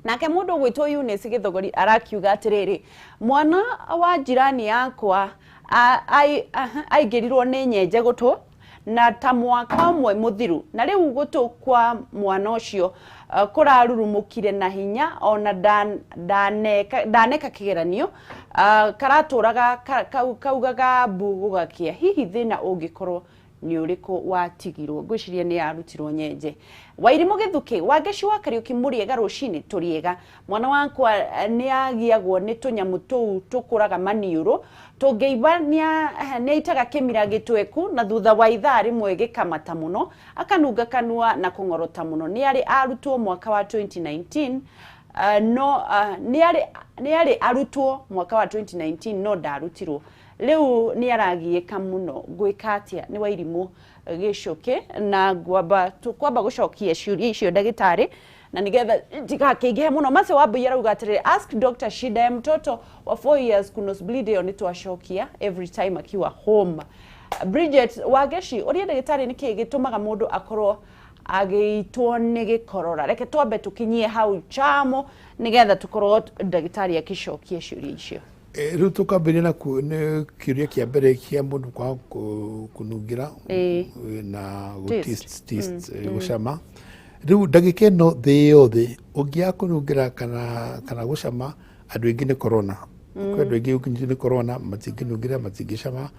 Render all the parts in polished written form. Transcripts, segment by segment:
Nake mundu gwitwo Eunice Githogori arakiuga atiriri mwana wa jirani yakwa aigirirwo ni nyenje gutu na ta mwaka umwe muthiru na riu gutu kwa mwana ucio kurarurumukire na hinya ona daneka kigeranio karaturaga kaugaga mbugu gakia hihi thina ungikorwo ni uriku watigirwo gwiciria ni arutirwo nyenje Wairimu Githuki wageci wa Kariuki muriega rucini turiega mwana wakwa ni agiagwo ni tunyamu tuu tukuraga maniuru tungeiba ni itaga kimira gitweku na thutha wa ithaa rimwe gikamata muno akanunga kanua na kungorota muno ni ari arutwo mwaka wa 2019 ni ari arutwo mwaka wa 2019 no darutirwo leo ni aragieka muno gwikatia ni Wairimu Gicoki na kwamba gucokia ciuria icio ndagitari na nigetha ndikakiingihe muno Mase Wambui arauga atiriri ask Dr. Shida ya mtoto wa 4 years kunosblidio ni twacokia every time akiwa home. Bridget Wageci uria ndagitari niki gitumaga mundu akorwo agitwo ni gikorora reke twambe tukinyie hau chamo nigetha tukorwo ndagitari akicokia ciuria icio. Riu tukambĩrĩria na kĩũria kĩa mbere kĩa mũndũ kwa kũnungira na gũtaste gũcama. Riu ndagĩka ĩno thĩ yothe ũngĩaga kũnungira kana gũcama andũ aingĩ nĩ corona. Kwĩ andũ aingĩ ũkinyitwo nĩ corona matingĩnungira matingĩcama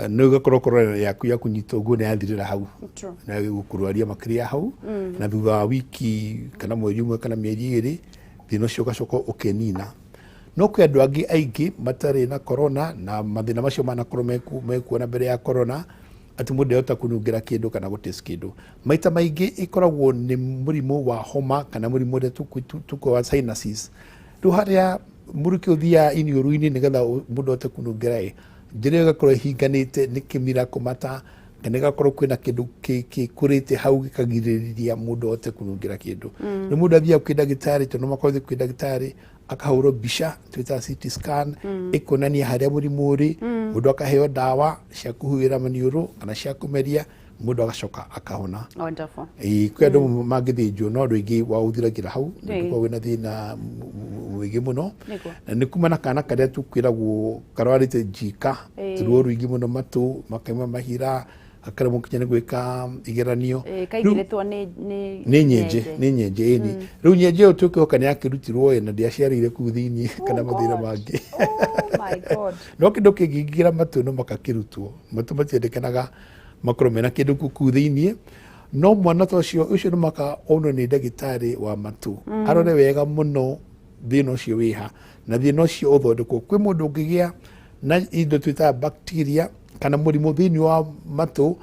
no ũgakorwo corona yaku ya kũnyitwo ũguo nĩ yathirĩra hau na gũkũrwaria makĩria hau na thutha wa wiki kana mweri ũmwe kana mĩeri ĩrĩ thĩna ũcio ũgacoka ũkenina. No kwĩ andũ angĩ aingĩ matarĩ na corona na mathĩna macio manakorwo mekuona mbere ya corona ati mũndũ ndehota kũnungira kĩndũ kana gũtaste kĩndũ. Maita maingĩ ĩkoragwo nĩ mũrimũ wa homa kana mũrimũ ũrĩa tuko wa sinuses. Rĩu harĩa mũrukĩ ũthiaga iniũrũ-inĩ nĩgetha mũndũ ahote kũnungira njĩra ĩyo ĩgakorwo ĩhinganĩte nĩ kĩmira kũmata kana ĩgakorwo kwĩna kĩndũ kĩkũrĩte hau gĩkagirĩrĩria mũndũ ahote kũnungira kĩndũ. Rĩu mũndũ athiaga kwĩ ndagĩtarĩ tondũ makorwo kwĩ ndagĩtarĩ akahurwo mbica twita CT scan ikonania haria mũrimũ ũrĩ mũndũ akaheo dawa cia kũhuhĩra maniũrũ kana cia kũmeria mũndũ agacoka akahona. Wonderful. Kwĩ andũ mangĩthĩnjwo no andũ aingĩ waũthiragira hau nĩguo wĩna thĩna mũingĩ mũno na nĩ kuma na kana karĩa tukwĩragwo karwarĩte njika ruo rũingĩ mũno matũ makaima mahira akaremwo nginya nĩ gwĩka igeranio kaigĩrĩtwo nĩ nyenje rĩu nyenje ĩyo tũkĩhoka nĩ yakĩrutirwo na ndĩaciarĩire kũu thĩinĩ kana mathĩna mangĩ. My God. No kĩndũ kĩngĩingĩra matũ no makakĩrutwo matũ matiendekanaga makorwo mena kĩndũ kũu thĩinĩ no mwana ta ũcio nĩ maka onwo nĩ ndagĩtarĩ wa matũ arore wega mũno thĩna ũcio wĩha na thĩna ũcio ũthondekwo. Kwĩ mũndũ ũngĩgĩa na indo twĩtaga bacteria kana mũrimũ thĩinĩ wa matũ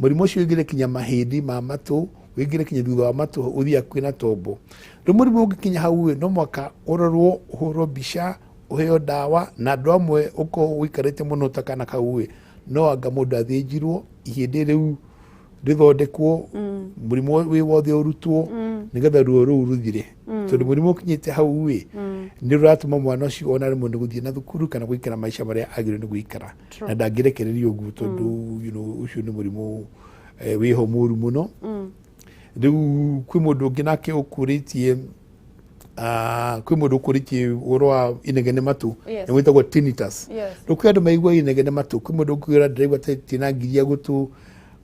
mũrimũ ũcio ũingĩre kinya mahĩndĩ ma matũ ũingĩre kinya thutha wa matũ ũthiaga kwĩna tombo. Rĩu mũrimũ ũngĩkinya hau no mwaka ũrorwo ũhũrwo mbica ũheo dawa na andũ amwe ũkorwo ũikarĩte mũno ta kana kau no anga mũndũ athĩnjirwo ihĩndĩ rĩu rĩthondekwo mũrimũ wĩ wothe ũrutwo nĩgetha ruo rũu rũthire tondũ mũrimũ ũkinyĩte hau nĩ rũratũma mwana ũcio ona rĩmwe nĩ gũthiĩ na thukuru kana gũikara maica marĩa agĩrĩirwo nĩ gũikara na ndangĩrekererio ũguo tondũ ũcio nĩ mũrimũ wĩho mũru mũno. Rĩu kwĩ mũndũ ũngĩ nake ũkũrĩtie kwĩ mũndũ ũkũrĩtie ũhoro wa inegene matũ nĩ gwĩtagwo tinnitus. Rĩu kwĩ andũ maigua inegene matũ kwĩ mũndũ ũkwĩra ndĩraigua tena ngiria gũtũ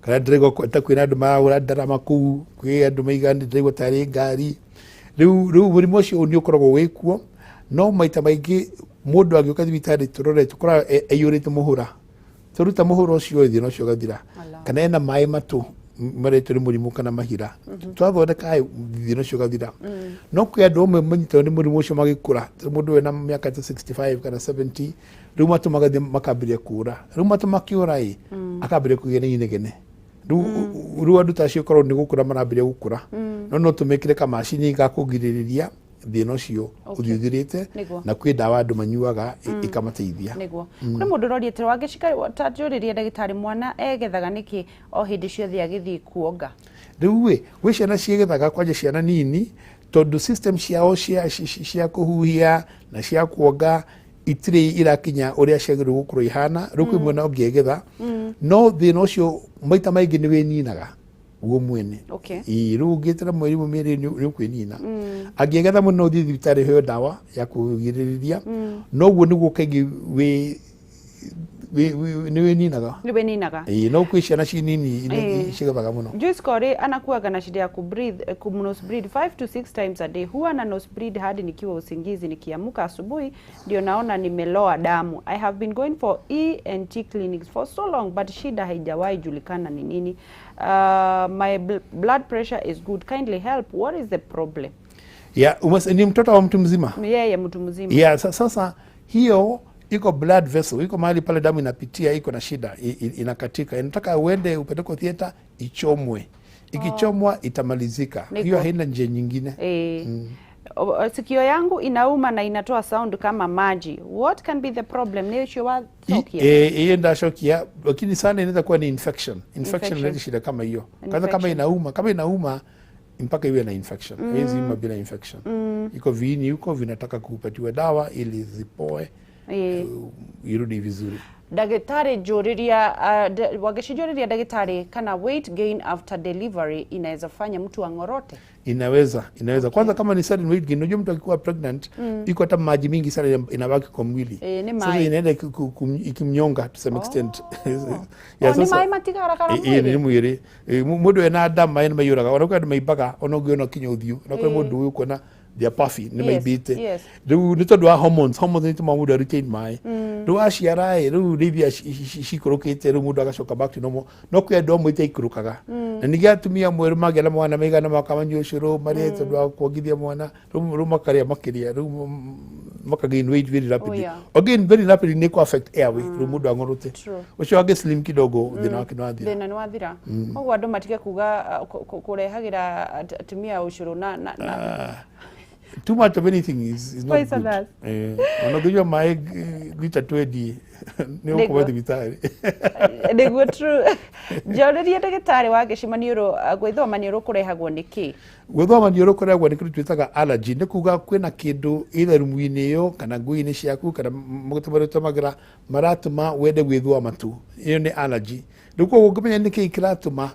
kana ndĩraigua ta kwĩna andũ marahũra ndarama kũu kwĩ andũ maiga ndĩraigua tarĩ ngari. Rĩu mũrimũ ũcio nĩ ũkoragwo wĩkuo no maita maingĩ mũndũ angĩũka thibitarĩ tũrore tũkoragwo aiyũrĩte mũhũra tũruta mũhũra ũcio thĩ ũcio ũgathira kana ena maĩ matũ maretwo nĩ mũrimũ kana mahira twathondeka thĩ ũcio ũgathira. No kwĩ andũ amwe manyitwo nĩ mũrimũ ũcio magĩkũra mũndũ wĩna mĩaka ta 65 kana 70 rĩu matũ magathiĩ makambĩrĩria kũũra. Rĩu matũ makĩũra akambĩrĩria kũgĩa na inegene. Rĩu andũ ta acio korwo nĩ gũkũra marambĩrĩria gũkũra no tũmĩkĩre kamacini ga kũgirĩrĩria thĩna ũcio ũthiũthĩrĩte na kwĩ dawa andũ manyuaga ĩkamateithia. Nĩguo kũrĩ mũndũ ũroriete wangĩcika ta njũrĩrie ndagĩtarĩ mwana egethaga nĩkĩ o hĩndĩ ciothe agĩthiĩ kuonga. Rĩu gwĩ ciana ciĩgethaga kwanja ciana nini tondũ system ciao cia kũhuhia na cia kuonga itirĩ irakinya ũrĩa ciagĩrĩirwo gũkorwo ihana. Rĩu kwĩ mwena ũngĩegetha no thĩna ũcio maita maingĩ nĩ wĩninaga uo mwene okay ru ngitira mwirimu miri ni kwinina angigetha muno thi thibitari heo dawa ya kugiririria no guo niguo kaigi ni ninaga no kwishana cinini cigathaga muno Joyce Kore anakuaga na shida ya kubreathe nose breathe 5 to 6 times a day. Huwa na nose breathe hadi nikiwa usingizi, nikiamka asubuhi ndio naona nimeloa damu. I have been going for ENT clinics for so long but shida haijawahi julikana ni nini. My blood pressure is good, kindly help, what is the problem? Ni mtoto wa mtu mzima? Yeah, mtu mzima. Sasa hiyo iko blood vessel, iko mahali pale damu inapitia, iko na shida, inakatika. Inataka uende upeleke theater ichomwe. Ikichomwa itamalizika. Hiyo haina njia nyingine. Sikio yangu inauma na inatoa sound kama maji. What can be the problem? Ni issue wa shokia. Hiyo ndio shokia, lakini sana inaweza kuwa ni infection. Infection ni shida kama hiyo. Kwanza kama inauma mpaka iwe na infection. Hizi bila infection. Iko viini huko vinataka kupatiwa dawa ili zipoe. Irudi vizuri. Daktari joriria wageshijoriria daktari kana weight gain after delivery inaweza fanya mtu angorote? Inaweza. Kwanza kama ni sudden weight gain, unajua mtu akikuwa pregnant iko hata maji mingi sana inabaki kwa mwili. Sasa inaenda ikimnyonga to some extent. Ni mai matigara kana mwili. Ni mwili. Mundu ena damu ena mayuraga. Wanakuwa maibaga onogiona kinyothiu. Nakuwa mundu uko na they are puffy ni maibite riu ni tondu wa hormones ni tuma mundu retain mai riu aciara riu ribia cikurukite riu mundu agacoka back to normal no kwenda mwite ikurukaga na nigi atumia mweru magela mwana maigana makamanyu ucuru mari tondu wa kuongithia mwana riu makaria makiria riu makagain weight very rapidly again very rapidly ni ku affect airway riu mundu angorute ucio age slim kidogo thina ni wathira koguo andu matige kuga kurehagira atumia ucuru na too much of anything is not good. Wanajua mae lita 20 ni uko wapi vitari. Niguo true. Joriria daktari wake MANIURU gwithwa MANIURU kurehagwo niki? Gwithwa MANIURU kurehagwo niki twitaga allergy, ni kuga kwina kindu either rumu-ini yo kana ngui-ini ciaku kana mutumira maratuma wende gwithwa matu. Iyo ni allergy. Ndiko ungimenya niki kiratuma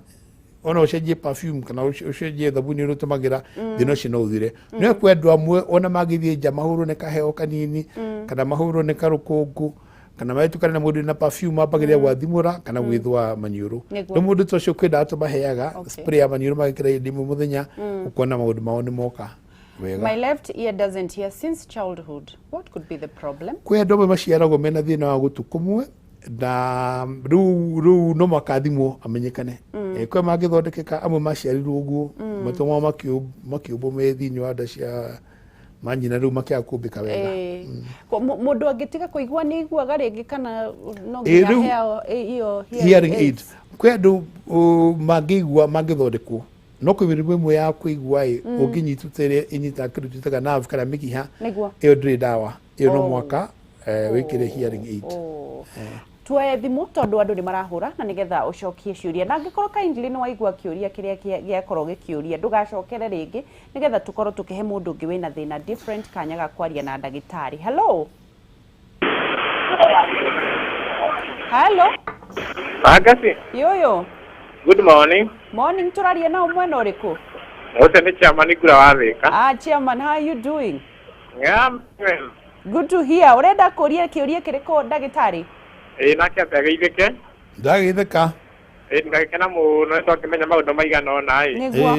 ona ucenjie perfume kana ucenjie thabuni rutumagira thino cino uthire no kwendwa amwe ona magithie nja mahuru ne kaheo kanini kana mahuru ne karukungu kana maitukana na mundu na perfume apagiria gwathimura kana gwithwa MANIURU no mundu tocio kwenda atumaheaga spray ya MANIURU magikira ndimu muthenya ukona maundu mao ni moka wega. My left ear doesn't hear since childhood, what could be the problem? Kwenda maciaragwo mena thina wa gutukumwe na ru no makathimo amenyekane kwa magithondekeka amwe maciarirwo uguo matoma makiubo me thini wa nda cia manyina ru makia kumbika wega mundu angitiga kuigua ni iguaga ringi kana no nginya heo iyo hearing aid kwendu magigua magithondekwo no kwimirimu imwe ya kuigua unginyitutere inyita kirutitaga nerve kana mikiha iyo ndri dawa iyo no mwaka wikire hearing aid. Tuwe thimu tondu andu ni marahura na nigetha ucokie ciuria na ngikoro kindly ni waigua kiuria kiria giakorwo gikiuria ndugacokere ringi nigetha tukorwo tukihe mundu ungi wina thina different kanya ga kwaria na ndagitari. Hello Agasi yoyo good morning turaria na umwena uriku ose ni chairman igura wathika chairman, how are you doing? Well, good to hear. Urenda kuria kiuria kiriko ndagitari? Nake ategeithike ndagithika ngakena muno twakimenya maundu maigana ona niguo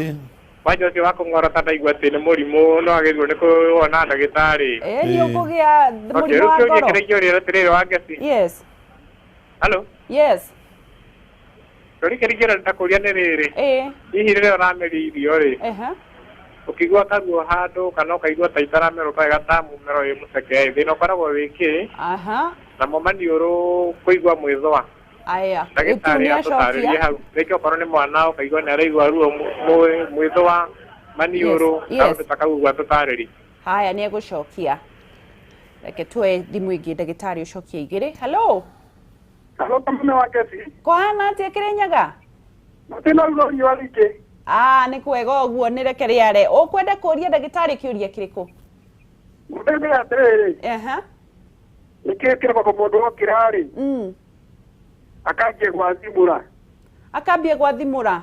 wajo cio wakungora ta ndaigua ati ni murimu no agithwo ni kuona ndagitari ni ukugia murimu wa ngoro kirikio rire wa ngasi. Yes. Hello. Yes. Kirikio ndakuria ni riri hihi rire urameri irio ri ukigwa kaguo handu kana ukaigua ta itaramero ta gatamu mero yu museke thina ukoragwo wiki na MANIURU kuigwa mwithwa aya ndagitari atutaririe hau reke okorwo ni mwana ukaigwa ni araigwa ruo mwithwa MANIURU na utakaugwa tutariri haya ni egucokia reke tuwe thimu ingi ndagitari ucokie igiri. Hello Kameme wakesi kwana atia nyaga mutina ruo nywarike ni kwega uguo ni reke riare ukwenda kuria ndagitari kiuria kiriko mudebe atere nikekira kwa mundu okirari akambie gwathimura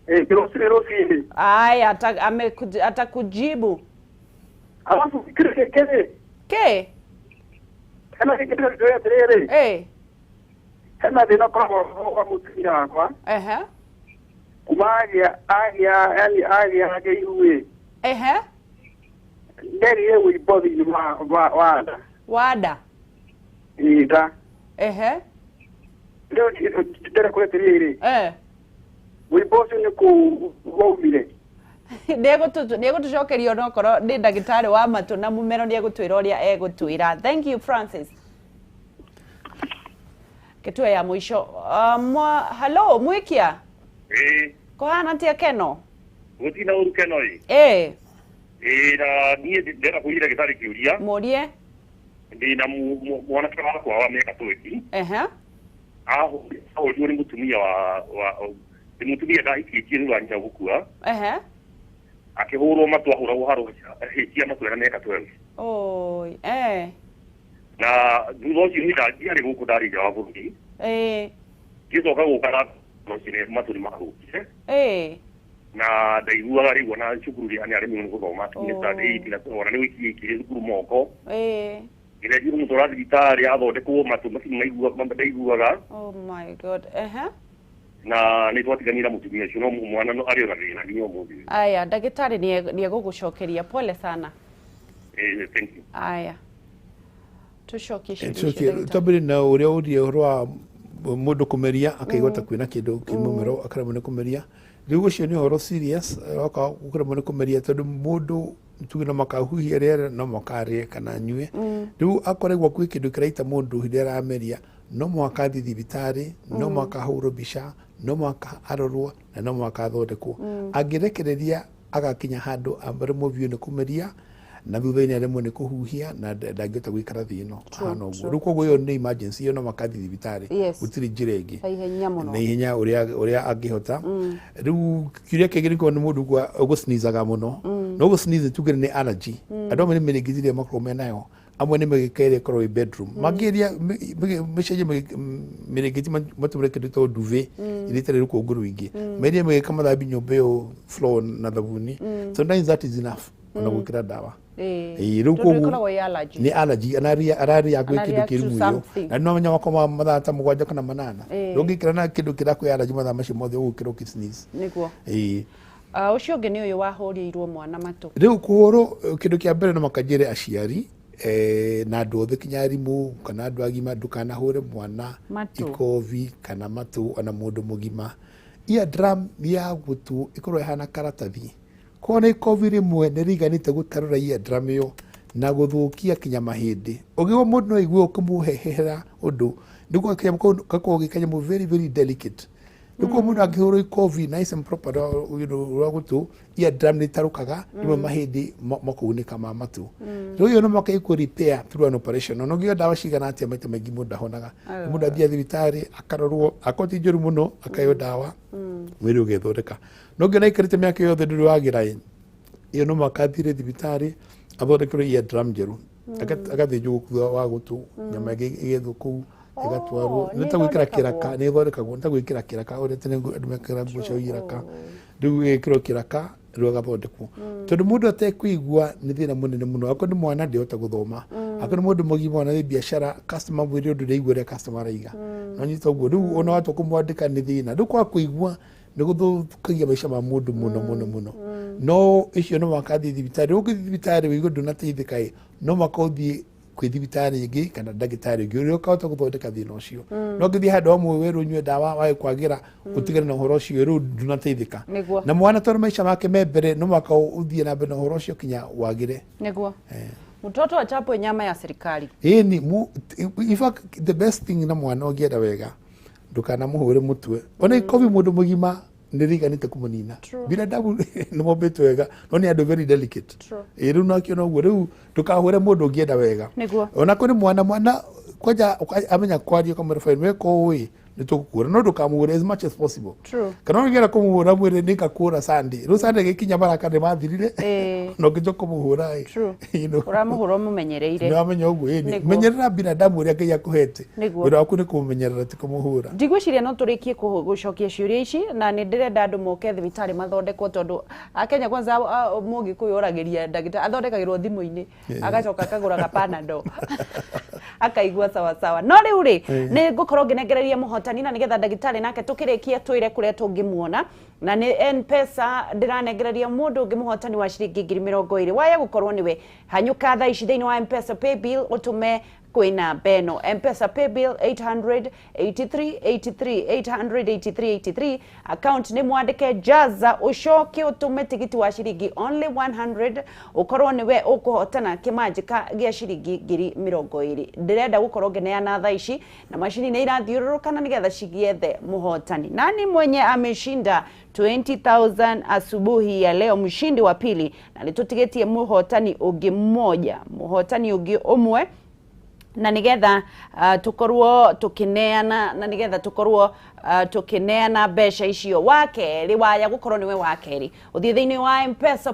Kirosini. Aya, atakujibu. Alafu kile. Ke? Kama kile. Hema dina kwa mutumia kwa. Kumagia agia geiwe. Nderi yewe ibodi ni wada. Wada. Ida. Leo ndera kule tiriri. Wibosi ni ku womire. Ndego tucokerio no korwo ndi ndagitari wa matu na mumero ndi egutwira uria egutwira. Thank you Francis. Ketue ya mwisho. Hello Mwikia. Kohana atia Keno? Gutina uru Keno i. Na niĩ ndĩrenda kũria gĩtarĩ kĩũria. Mũrie. Ndĩna mwanake wakwa wa mĩaka 20. Ahũrirwo nĩ mũtumia nĩ mũtumia ndahikĩtie rĩu anyiha gũkua. Akĩhũrwo matu ahũragwo harũ hĩtia matu ena mĩaka 12. Na thutha ũcio niĩ ndiarĩ gũkũ ndarĩ nja wa bũrũri. Ngĩcoka gũka nĩ matu nĩ mahũkire. Na ndaiguaga rĩu ona cukuru rĩa nĩ arĩmi gũthoma nĩ na ona nĩ wĩkire thukuru moko. Ĩrĩa ndirĩ mũtwara thibitarĩ athondekwo matu ndaiguaga. Oh my God. Na nĩ twatiganira mũtumia ũcio no mwana arĩ ona thĩna nginya ũmũthĩ. Aya, ndagĩtarĩ nĩ egũgũcokeria. Pole sana. Thank you. Aya. Tucokie tabiri na ũrĩa ũrie ũhoro wa mũndũ kũmeria akaigota kwĩna kĩndũ kĩmũmero akaremwo nĩ kũmeria. Rĩu ũcio nĩ ũhoro serious waka ũkaremwo nĩ kũmeria tondũ mũndũ tuge no makahuhia rĩera no makarĩe kana nyue. Rĩu akoregwo kwĩ kĩndũ kĩraita mũndũ hĩndĩ arameria no mwaka thiĩ thibitarĩ no mwaka hũrwo mbica no mwaka arorwo na no mwaka athondekwo. Angĩrekereria agakinya handũ aremwo biũ nĩ kũmeria na thutha-inĩ aremwo nĩ kũhuhia na ndangĩhota gũikara thĩ ĩno hana ũguo. Rĩu koguo ĩyo nĩ emergency ĩyo no makathi thibitarĩ gũtirĩ njĩra ĩngĩ na ihenya ũrĩa angĩhota. Rĩu kĩũria kĩngĩ nĩ nĩ mũndũ ũgũcinizaga mũno no gũcinize tuge nĩ allergy. Andũ amwe nĩ mĩrĩngĩti ĩrĩa makoragwo menayo amwe nĩ mĩgĩka ĩrĩa ĩkoragwo ĩ bedroom makĩria mĩcenjie mĩrĩngĩti matũmĩre kĩndũ gĩtagwo duvet iria itarĩ rũkũngũ rũingĩ merie mĩgĩka mathambi nyũmba ĩyo floor na thabuni. Sometimes that is enough ona gwĩkĩra ndawa. Rĩu koguo nĩ allergy ararĩa gwĩ kĩndũ kĩrumu ĩyo na no menya wakoma mathaa ta 7 kana 8 ndũngĩkĩra na kĩndũ kĩrakwĩ allergy mathaa macio mothe ũgũkĩra ũkĩsneeze. Nĩguo. Ũcio ũngĩ nĩ ũyũ wahũrĩirwo mwana matũ. Rĩu kũhũrwo kĩndũ kĩa mbere no makanjĩre aciari na andũ othe kinya arimũ kana andũ agima ndũkanahũre mwana ikovi kana matũ ona mũndũ mũgima. Eardrum ya gũtũ ĩkorwo ĩhana karatathi. Kona ikovi rĩmwe nĩ rĩiganĩte gũtarũra eardrum ĩyo na gũthũkia kinya mahĩndĩ. Ũgĩwa mũndũ no aigue ũkĩmũhehera ũndũ nĩguo gakorwo gĩ kanyamũ very very delicate. Nĩguo mũndũ angĩhũrwo ikovi nice and proper rwa gũtũ eardrum nĩ itarũkaga rĩmwe mahĩndĩ makaunĩka ma matũ. Rĩu ĩyo no makaikwo repair through an operation. No ngĩyo ndawa cigana atĩa maita maingĩ mũndũ ndahonaga. Mũndũ athiĩ thibitarĩ akarorwo akoti njũru mũno akayo ndawa mwĩrĩ ũgethondeka. No ngĩona ikarĩte mĩaka yothe ndũrĩ wagira ĩyo no makathire thibitarĩ athondekerwo eardrum njerũ agathĩnjwo thutha wa gũtũ nyama ĩgethwo kũu ĩgatwarwo nĩ ta gwĩkĩra kĩraka nĩ ĩthondekagwo nĩ ta gwĩkĩra kĩraka ũrĩa tene andũ mekĩraga nguo cia iraka rĩu ĩgĩkĩrwo kĩraka rĩu agathondekwo tondũ mũndũ atekũigua nĩ thĩna mũnene mũno. Akorwo nĩ mwana ndĩhota gũthoma akorwo nĩ mũndũ mũgima ona nĩ biacara customer mwĩrĩ ũndũ ndĩigua ũrĩa customer araiga no nyita ũguo rĩu ona watua kũmwandĩka nĩ thĩna rĩu kwaga kũigua nĩ gũthũkagia maica ma mũndũ mũno. No icio no makathi thibitarĩ ũngĩthiĩ thibitarĩ wĩigua ndũnateithĩka no makaũthiĩ kwĩ thibitarĩ ĩngĩ kana ndagĩtarĩ ũngĩ ũrĩa ũkahota gũthondeka thĩna ũcio. No ngĩthiĩ handũ hamwe werwo nyue ndawa wage kwagĩra ũtigane na ũhoro ũcio rĩu ndũnateithĩka na mwana tondũ maica make me mbere no makaũthiĩ na mbere na ũhoro ũcio kinya wagĩre. Nĩguo. Mtoto achapwe nyama ya serikali. In fact the best thing na mwana ũngĩenda wega ndũkanamũhũre mũtwe. Ona ikovi mũndũ mũgima nĩ rĩiganĩte kũmũnina. Binadamu nĩ mombĩtwo wega no nĩ andũ very delicate. Rĩu nakĩona ũguo rĩu ndũkahũre mũndũ ũngĩenda wega. Ona kũrĩ mwana kwanja amenya kwaria kamera fine weko ũĩ nitukukura no ndukamuhura as much as possible. True. Kana ungera kumuhura mwire nikakura Sunday ru Sunday gikinya baraka ne mathirire no gijo kumuhura you know uramuhura mumenyereire no amenya ugu menyerera binadamu uria Ngai akuhete wira waku ni kumumenyerera ti kumuhura ndigwiciria no turikie gucokia ciuria ici na ni ndirenda andu moke thibitari mathondekwo tondu akenya kwanza mugi kuyuragiria ndagitari athondekagirwo thimu-ini agacoka akagura gapanado akaigua sawa sawa no riu ri ni ngukorwo nginegereria muhotani na nigetha ndagitari nake tukirikia twire kuria tungimuona na ni M-Pesa ndiranegereria mundu ungi muhotani wa ciringi 20,000 waya gukorwo niwe hanyuka thaa ici thiini wa M-Pesa pay bill utume kwina beno M-Pesa pay bill 883 account ni mwandike jaza ucoke utume tigiti wa ciringi only 100 ukorwo niwe ukuhotana kimanjika gia ciringi 20,000 ndirenda gukorwo ngineana thaa ici na mashini ni irathiururukana nigetha cigiethe muhotani nani mwenye ameshinda 20,000 asubuhi ya leo mshindi wa pili na nitutigetie muhotani ungi mmoja muhotani ungi umwe na nigetha tukorwo tukineana na nigetha tukorwo tukineana besha icio wake riwaya gukorwo niwe wakeri uthie thiini wa M-Pesa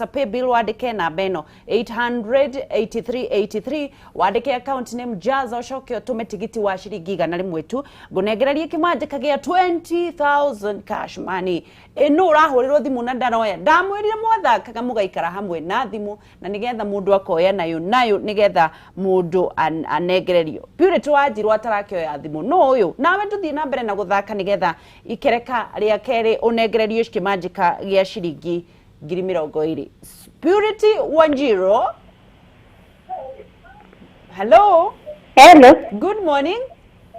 pay bill wandike na beno 883 wandike account name jaza ucoke utume tigiti wa ciringi 100 tu ngunegererie kimanjika gia 20,000 cash money ino urahurirwo thimu na ndaroya ndamwirire mwathakaga mugaikara hamwe na thimu na nigetha mundu akoya nayo nigetha mundu anegererio Purity wajirwo atarakioya thimu no uyu nawe tuthie na mbere na guthaka nigetha ikereka ria keri unegererio kimanjika gia ciringi 20,000 Purity Wanjiro. Hello. Good morning.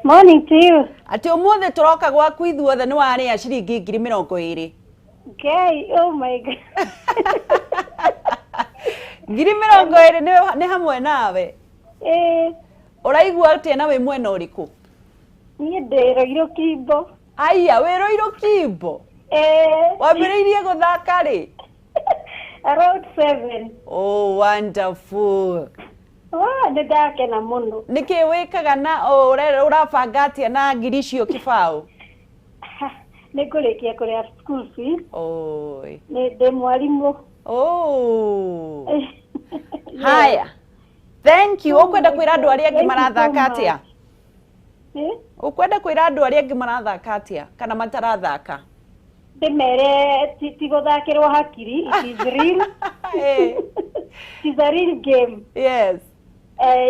Morning to you. Ati umuthi turoka gwaku ithuothe ni wari ya ciringi 20,000. Okay, oh my God. 20,000 ni hamwe nawe. Uraigua atia na we mwena uriku? Ni ndirogiro kimbo. Aya, wiroiro kimbo? Wambiriirie guthaka ri? Around 7. Oh, wonderful. Ndake na muno. Niki wikaga na urabanga atia na ngiri icio kibao? Nikurikia kuria school fees. Oi. Ndi mwalimu. Oh. Haya. Thank you. Ukwenda kwira andu aria angi marathaka atia? Ukwenda kwira andu aria angi marathaka atia kana matarathaka? Ndimere tiguthakirwo hakiri it is real. It's a real game. Yes.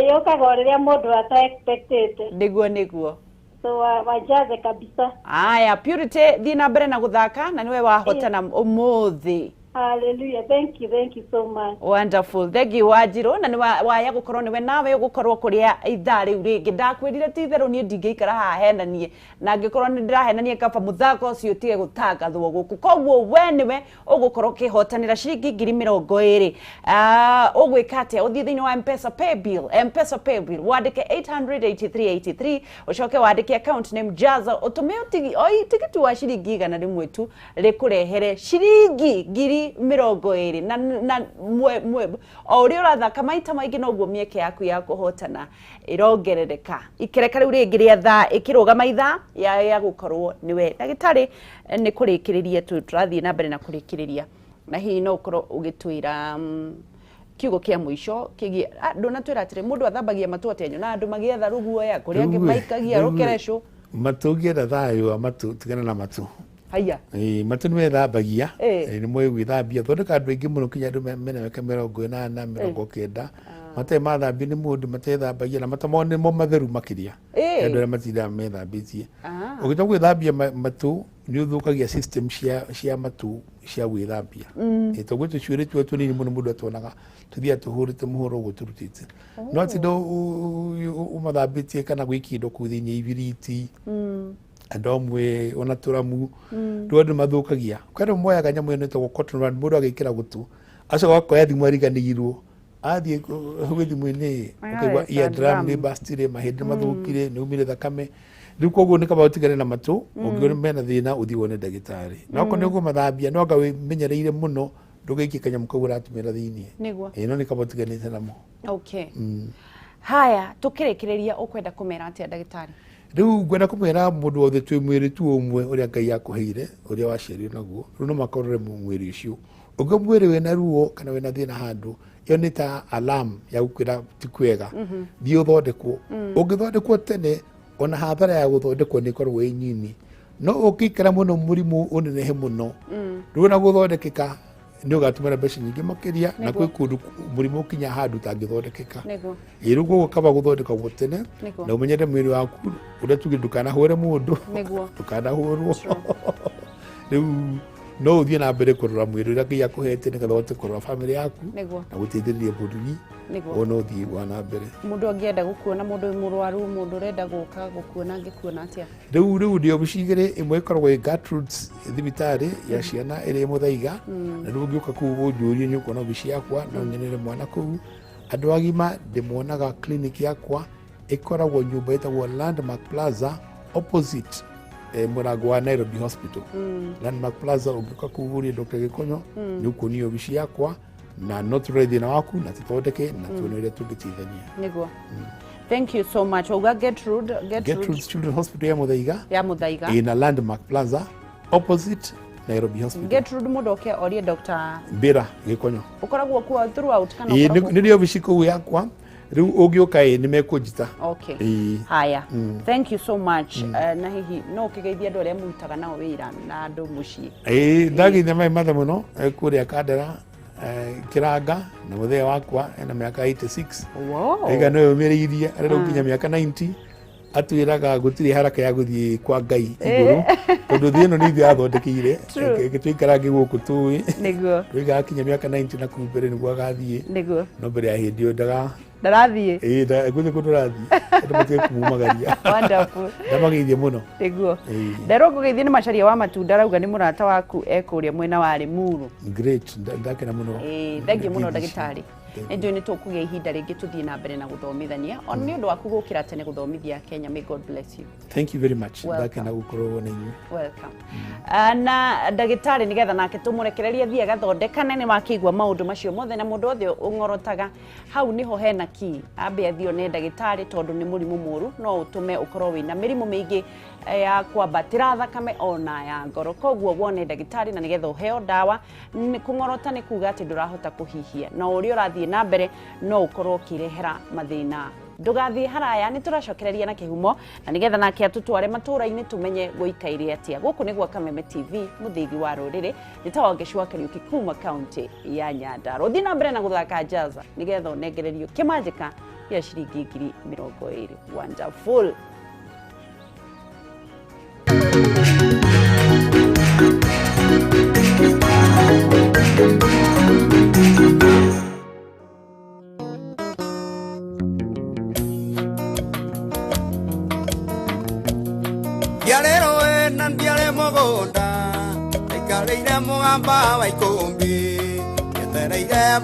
Yokaga riria mundu ata expected. Niguo. So wajaze kabisa. Aya, Purity thie na mbere na guthaka na niwe wahotana umuthi. Hallelujah. Thank you so much. Wonderful. Thank you Wanjiro na ni waya gukorwo niwe nawe ugukorwo kuria ithaa riu ringi ndakwirire ti theru nie ndingeikara haha henanie na ngikorwo ni ndirahenanie kaba muthako ucio tige gutagathwo guku koguo we niwe ugukorwo kihotanira ciringi 20,000 ugwika atia uthie thiini wa M-Pesa pay bill wandike 883 ucoke wandike account name jaza utume tigiti wa ciringi 100 tu rikurehere ciringi 20,000 na mwe ori urathaka maita maingi noguo mieke yaku ya kuhotana irongerereka ikereka riu ringi ria thaa ikirugama ithaa ya gukorwo niwe ndagitari ni kurikiriria turathie na mbere na kurikiriria na hihi no ukorwo ugitwira kiugo kia mwisho kigi ndona twira atire mundu athambagia matu atenyo na andu magietha ruguoya kuria angi maikagia rukeresho matu gietha thayo matu tigana na matu. Haya. Matu ni methambagia ni mwe gwithambia thondeka andu aingi muno kinya andu mena 80 90 mate mathambia ni mundu matethambagia na matamo ni mo matheru makiria andu aria matinda methambitie ugita gwithambia matu ni uthukagia system cia matu cia gwithambia toguo tuciure tu ni muno mundu atonaga tuthia tuhurite muhoro guturutite no atindo umathambitie kana gwikindo kuthinya ibiriti andomwe ona turamu ndu mathukagia kwenda moyaga nyamu ino to cotton run mundu agikira gutu aco akoya thimu ariganirwo athie thimu-ini ukaigua ear drum ni bastire mahindi mathukire ni umire thakame riu koguo ni kaba utigane na matu ungiona mena thina uthii wone ndagitari noko ni gumathambia no anga wimenyereire muno ndugiki kanyamu kau uratumira thiini niguo ino ni kaba utiganite namo. Okay. Haya tukirikiriria ukwenda kumera atia ndagitari? riu ngwenda kumera mundu wothe twi mwiri tu umwe uria Ngai akuheire uria waciarirwo naguo riu no makorore mwiri ucio ugo mwiri wena ruo kana wena thina handu iyo ni ta alarm ya gukwira ti kwega thio uthondekwo ungithondekwo tene ona hathara ya guthondekwo ni korwo wi nyini no ukikara muno murimu unenehe muno riu na guthondekeka ni ugatumira mbeca nyingi makiria na kwi kundu murimu ukinya handu tangithondekeka riu gukaba guthondeka gutene na umenyere mwiri waku uria tugi ndukanahure mundu ndukanahurwo riu no uthie na mbere kurora mwiri uria Ngai akuhete ni gathote kurora family yaku na guteithĩrĩria bururi ono uthie na mbere mundu angienda gukuona mundu murwaru mundu renda guka gukuona ngikuona atia riu ndio bicigire imwe ikoragwo Gertrude's thibitari ya ciana iri muthaiga na riu ngiuka kuu unjurie ni ukuona bici yakwa na nyenere mwana kuu andu agima ndimuonaga clinic yakwa ikoragwo nyumba itagwo Landmark Plaza opposite murango wa Nairobi Hospital Landmark Plaza ugiuka kuhuria Dr. Gikonyo ni ukunio bici yakwa na not ready na waku na tithondeke na tuonere tungitithania niguo thank you so much uga Gertrude's Children's Hospital ya Muthaiga in a Landmark Plaza opposite Nairobi Hospital Gertrude mudoke orie Dr. Mbira Gikonyo ukoragwo kwa throughout kana ukoragwo ni rio bici kuu yakwa riu ugiuka ni mekunjita okay haya thank you so much na hihi no kigeithia andu aria mutaga nao wira na andu mucii ndageithia mai mathe muno kuria Kandara Kiranga na muthee wakwa ena miaka 86 ega no yumiriirie arero kinya miaka 90 atwiraga gutiri haraka ya guthie kwa Ngai iguru tondu thie no ni thia athondekire gitwikara guku tui niguo wiga kinya miaka 90 na kumbere niguo agathie niguo no mbere ya hindi ndarathie guthie kundurathie andu matige kumumagaria wonderful ndamageithie muno niguo ndero gugeithie ni macaria wa matunda rauga ni murata waku ekuria mwena wa MIRIMU great ndakena muno thank you muno ndagitari ndio ni tukugia ihinda ringi tuthie na mbere na guthomithania on ni undu waku gukira tene guthomithia Kenya. May God bless you. Thank you very much ndakena gukorwo na inyu welcome na ndagitari nigetha nake tumurekereria thie gathondekane ni makigwa maundu macio mothe na mundu othe ungorotaga hau niho hena ki ambe athio ne ndagitari tondu ni murimu muru no utume ukorwo wina mirimu mingi ya kwambatira thakame ona ya ngoro koguo wone ndagitari na nigetha uheo dawa kungorota ni kuga ati ndurahota kuhihia na uri urathie na mbere no ukorwo kirehera mathina ndugathie haraya ni turacokereria na kihumo na nigetha nake atutware matura-ini tumenye guikaire atia guku niguo Kameme TV muthithi wa ruriri nitawangeshwa Kariuki kuma county ya Nyandarua thie na mbere na guthaka jaza nigetha unengererio kimanjika ya ciringi 20,000 wonderful. Yarero ena ndiare mogonda ikareire mugamba wa ikumbi yetereire